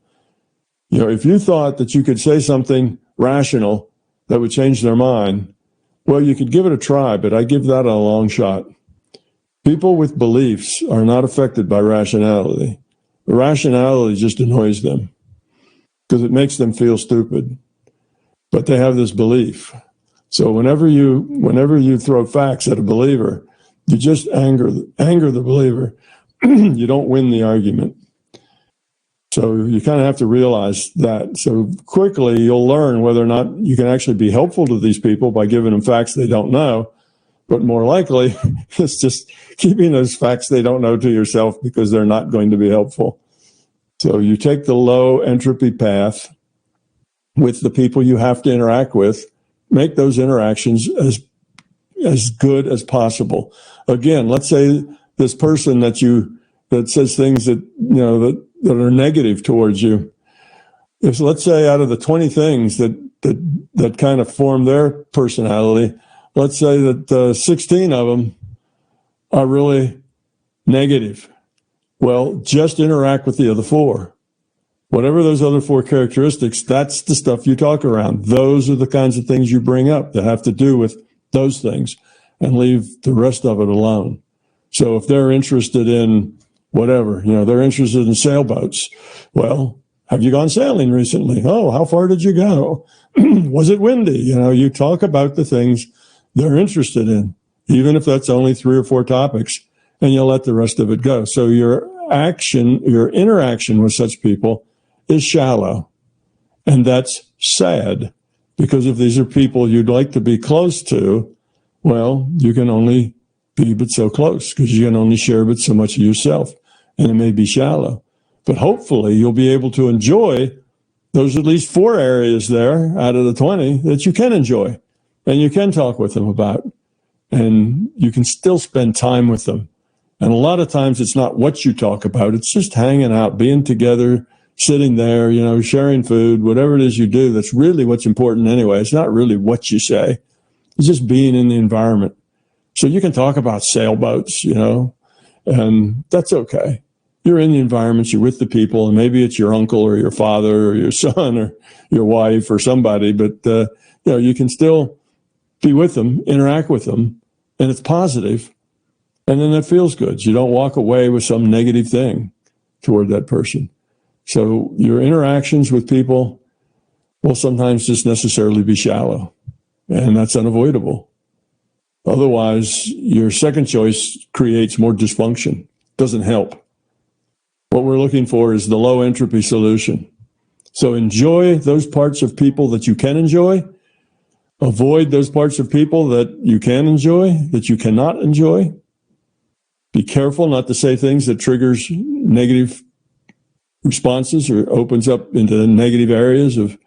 If you thought that you could say something rational that would change their mind, well, you could give it a try, but I give that a long shot. People with beliefs are not affected by rationality. Rationality just annoys them because it makes them feel stupid. But they have this belief. So whenever you throw facts at a believer, you just anger the believer. You don't win the argument. So you kind of have to realize that. So quickly you'll learn whether or not you can actually be helpful to these people by giving them facts they don't know. But more likely, it's just keeping those facts they don't know to yourself because they're not going to be helpful. So you take the low entropy path with the people you have to interact with, make those interactions as good as possible. Again, let's say this person that says things that are negative towards you. If, let's say, out of the 20 things that kind of form their personality, let's say that 16 of them are really negative. Well, just interact with the other 4. Whatever those other 4 characteristics, that's the stuff you talk around. Those are the kinds of things you bring up that have to do with those things, and leave the rest of it alone. So if they're interested in whatever, they're interested in sailboats. Well, have you gone sailing recently? Oh, how far did you go? Was it windy? You talk about the things they're interested in, even if that's only 3 or 4 topics, and you'll let the rest of it go. So your interaction with such people is shallow. And that's sad, because if these are people you'd like to be close to, well, you can only be but so close, because you can only share but so much of yourself, and it may be shallow. But hopefully you'll be able to enjoy those at least 4 areas there out of the 20 that you can enjoy and you can talk with them about, and you can still spend time with them. And a lot of times it's not what you talk about, it's just hanging out, being together, sitting there, sharing food, whatever it is you do. That's really what's important anyway. It's not really what you say. It's just being in the environment. So you can talk about sailboats, and that's okay. You're in the environment, you're with the people, and maybe it's your uncle or your father or your son or your wife or somebody, but you can still be with them, interact with them, and it's positive, and then that feels good. You don't walk away with some negative thing toward that person. So your interactions with people will sometimes just necessarily be shallow, and that's unavoidable. Otherwise, your second choice creates more dysfunction, doesn't help. What we're looking for is the low entropy solution. So enjoy those parts of people that you can enjoy. Avoid those parts of people that you can enjoy, that you cannot enjoy. Be careful not to say things that triggers negative responses or opens up into negative areas of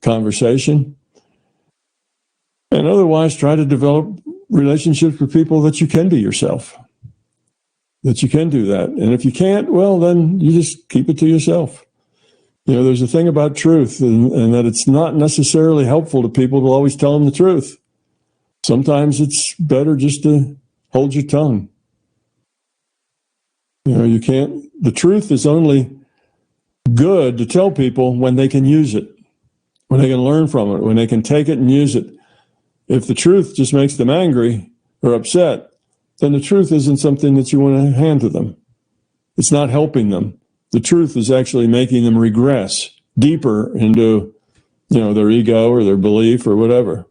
conversation. And otherwise, try to develop relationships with people that you can be yourself, that you can do that. And if you can't, well, then you just keep it to yourself. There's a thing about truth, and that it's not necessarily helpful to people to always tell them the truth. Sometimes it's better just to hold your tongue. The truth is only good to tell people when they can use it, when they can learn from it, when they can take it and use it. If the truth just makes them angry or upset, then the truth isn't something that you want to hand to them. It's not helping them. The truth is actually making them regress deeper into, their ego or their belief or whatever.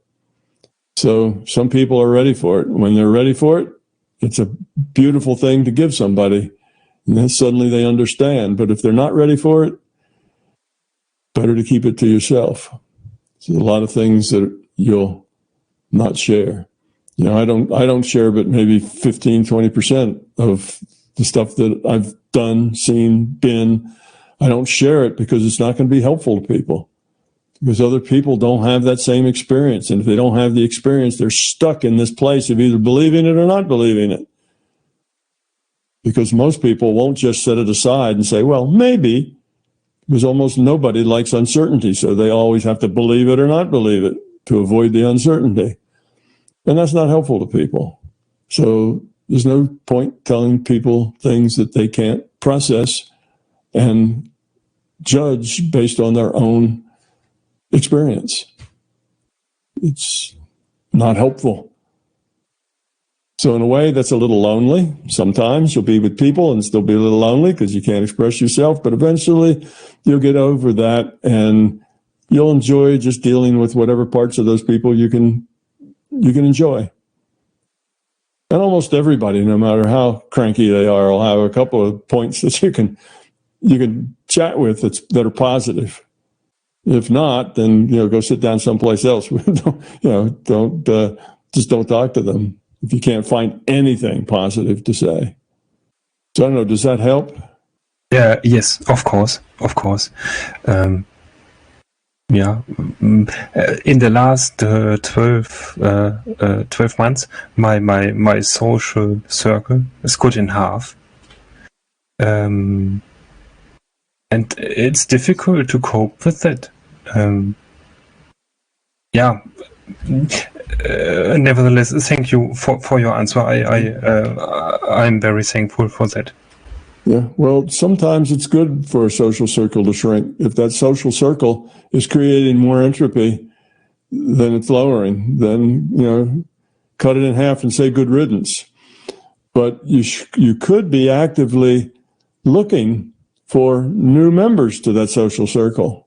So some people are ready for it. When they're ready for it, it's a beautiful thing to give somebody. And then suddenly they understand. But if they're not ready for it, better to keep it to yourself. So a lot of things that you'll not share. I don't share but maybe 15, 20% of the stuff that I've done, seen, been. I don't share it because it's not going to be helpful to people, because other people don't have that same experience. And if they don't have the experience, they're stuck in this place of either believing it or not believing it. Because most people won't just set it aside and say, well, maybe, because almost nobody likes uncertainty. So they always have to believe it or not believe it to avoid the uncertainty. And that's not helpful to people. So there's no point telling people things that they can't process and judge based on their own experience. It's not helpful. So in a way, that's a little lonely. Sometimes you'll be with people and still be a little lonely because you can't express yourself, but eventually you'll get over that and you'll enjoy just dealing with whatever parts of those people you can you can enjoy. And almost everybody, no matter how cranky they are, will have a couple of points that you can chat with that are positive. If not, then go sit down someplace else. Don't talk to them if you can't find anything positive to say. So I don't know. Does that help? Yeah. Yes. Of course. In the last 12 months, my social circle is cut in half. And it's difficult to cope with that. Nevertheless, thank you for your answer. I'm very thankful for that. Yeah, well, sometimes it's good for a social circle to shrink. If that social circle is creating more entropy than it's lowering, then, cut it in half and say good riddance. But you could be actively looking for new members to that social circle.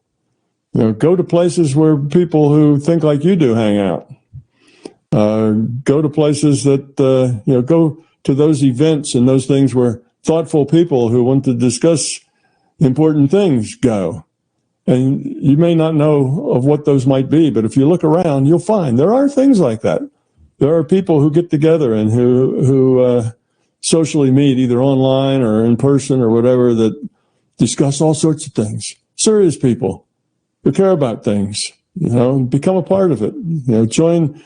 Go to places where people who think like you do hang out. Go to places that, go to those events and those things where thoughtful people who want to discuss important things go. And you may not know of what those might be, but if you look around, you'll find there are things like that. There are people who get together and who socially meet either online or in person or whatever that discuss all sorts of things. Serious people who care about things, become a part of it. Join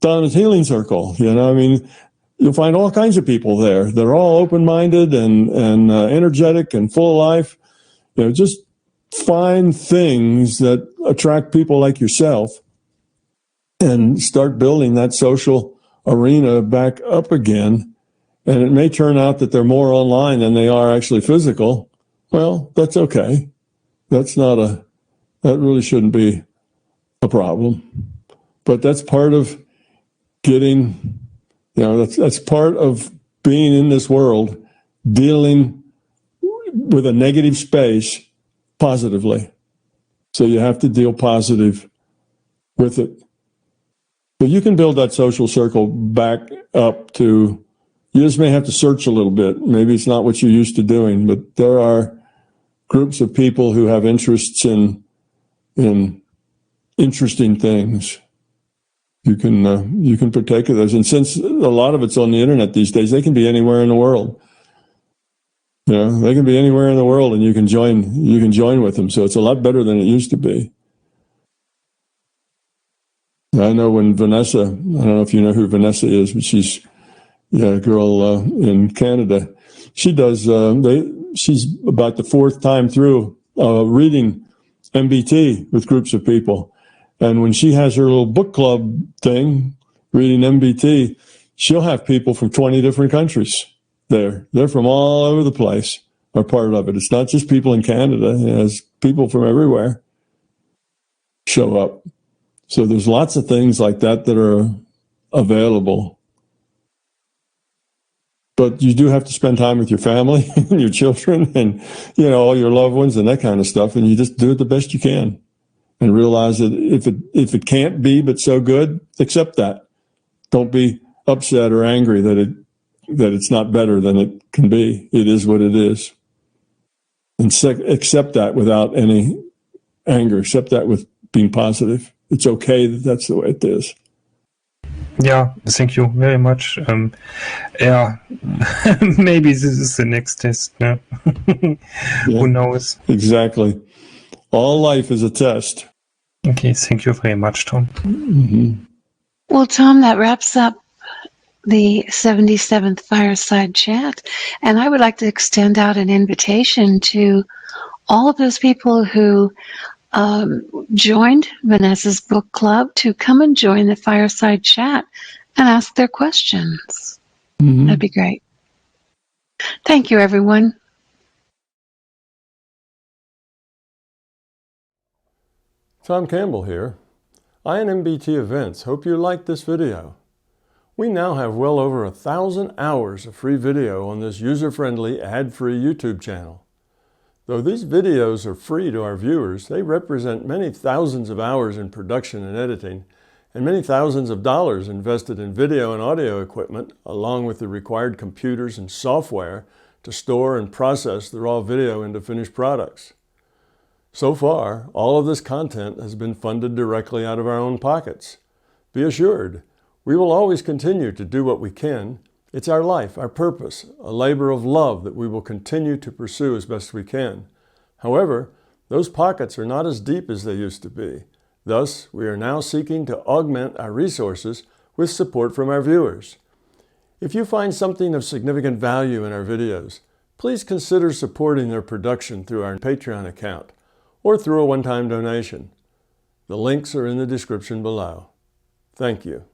Donna's Healing Circle. You'll find all kinds of people there. They're all open-minded and energetic and full of life. Just find things that attract people like yourself and start building that social arena back up again. And it may turn out that they're more online than they are actually physical. Well, that's okay. That really shouldn't be a problem. But that's part of getting, that's part of being in this world, dealing with a negative space positively. So you have to deal positive with it. But you can build that social circle back up to, you just may have to search a little bit. Maybe it's not what you're used to doing, but there are groups of people who have interests in interesting things. You can partake of those. And since a lot of it's on the internet these days, they can be anywhere in the world. They can be anywhere in the world and you can join with them. So it's a lot better than it used to be. I know when Vanessa, I don't know if you know who Vanessa is, but she's a girl in Canada. She does, she's about the fourth time through reading MBT with groups of people. And when she has her little book club thing, reading MBT, she'll have people from 20 different countries there. They're from all over the place, are part of it. It's not just people in Canada. It has people from everywhere show up. So there's lots of things like that that are available. But you do have to spend time with your family and your children and, all your loved ones and that kind of stuff. And you just do it the best you can. And realize that if it can't be but so good, accept that. Don't be upset or angry that it's not better than it can be. It is what it is. And accept that without any anger. Accept that with being positive. It's okay that that's the way it is. Yeah, thank you very much. Maybe this is the next test. No? Who knows? Exactly. All life is a test. Okay, thank you very much, Tom. Mm-hmm. Well, Tom, that wraps up the 77th Fireside Chat. And I would like to extend out an invitation to all of those people who joined Vanessa's book club to come and join the Fireside Chat and ask their questions. Mm-hmm. That'd be great. Thank you, everyone. Tom Campbell here. I and MBT Events hope you liked this video. We now have well over 1,000 hours of free video on this user-friendly, ad-free YouTube channel. Though these videos are free to our viewers, they represent many thousands of hours in production and editing and many thousands of dollars invested in video and audio equipment, along with the required computers and software to store and process the raw video into finished products. So far, all of this content has been funded directly out of our own pockets. Be assured, we will always continue to do what we can. It's our life, our purpose, a labor of love that we will continue to pursue as best we can. However, those pockets are not as deep as they used to be. Thus, we are now seeking to augment our resources with support from our viewers. If you find something of significant value in our videos, please consider supporting their production through our Patreon account or through a one-time donation. The links are in the description below. Thank you.